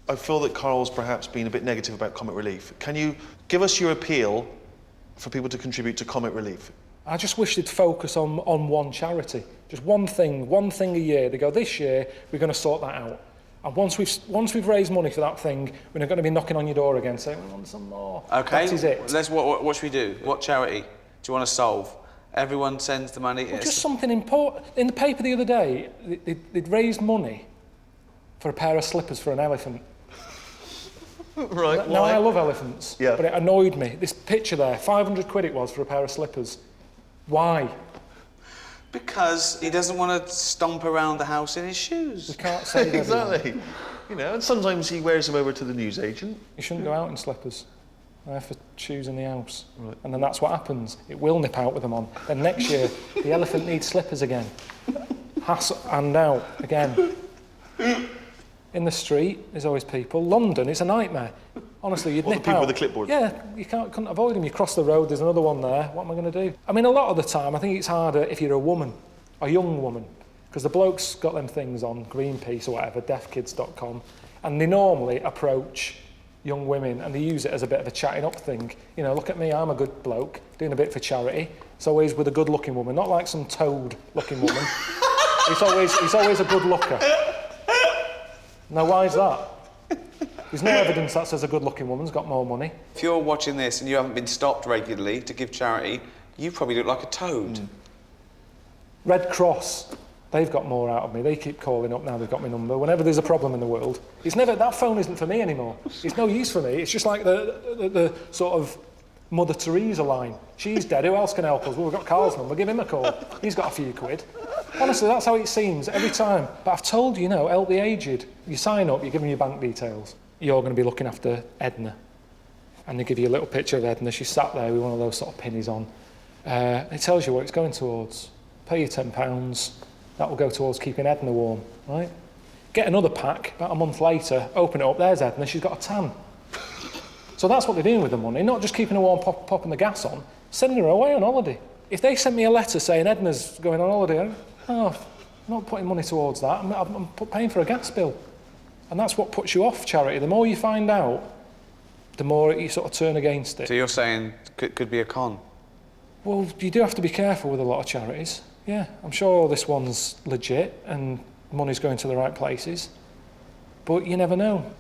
I feel that Karl's perhaps been a bit negative about Comic Relief. Can you give us your appeal for people to contribute to Comic Relief? I just wish they'd focus on one charity. Just one thing a year. They go, this year, we're going to sort that out. And once we've raised money for that thing, we're not going to be knocking on your door again saying, we want some more. Okay, that is it. What should we do? What charity do you want to solve? Everyone sends the money. Well, just something important. In the paper the other day, they'd raised money for a pair of slippers for an elephant. Right, now, why? I love elephants, yeah. But it annoyed me. This picture there, 500 quid it was for a pair of slippers. Why? Because he doesn't want to stomp around the house in his shoes. We can't say that. Exactly. You know, and sometimes he wears them over to the newsagent. You shouldn't go out in slippers. They're for shoes in the house. Right. And then that's what happens. It will nip out with them on. Then next year, the elephant needs slippers again. And out again. In the street, there's always people. London, it's a nightmare. Honestly, you'd What, nip the people out. with the clipboard? Yeah, you couldn't avoid them. You cross the road, there's another one there. What am I going to do? I mean, a lot of the time, I think it's harder if you're a woman, a young woman, because the bloke's got them things on, Greenpeace or whatever, deafkids.com, and they normally approach young women and they use it as a bit of a chatting up thing. You know, look at me, I'm a good bloke, doing a bit for charity. It's always with a good-looking woman, not like some toad-looking woman. He's always a good looker. Now, why is that? There's no evidence that says a good-looking woman's got more money. If you're watching this and you haven't been stopped regularly to give charity, you probably look like a toad. Red Cross, they've got more out of me. They keep calling up now, they've got my number. Whenever there's a problem in the world, that phone isn't for me anymore. It's no use for me. It's just like the sort of Mother Teresa line. She's dead, who else can help us? Well, we've got Karl's number, give him a call. He's got a few quid. Honestly, that's how it seems every time. But I've told you, help the aged. You sign up, you give them your bank details. You're going to be looking after Edna. And they give you a little picture of Edna. She's sat there with one of those sort of pennies on. It tells you what it's going towards. Pay you £10. That will go towards keeping Edna warm, right? Get another pack, about a month later, open it up, there's Edna, she's got a tan. So that's what they're doing with the money, not just keeping her warm, popping the gas on, sending her away on holiday. If they sent me a letter saying Edna's going on holiday, I'm not putting money towards that, I'm paying for a gas bill. And that's what puts you off charity. The more you find out, the more you sort of turn against it. So you're saying could be a con? Well, you do have to be careful with a lot of charities. Yeah, I'm sure this one's legit and money's going to the right places. But you never know.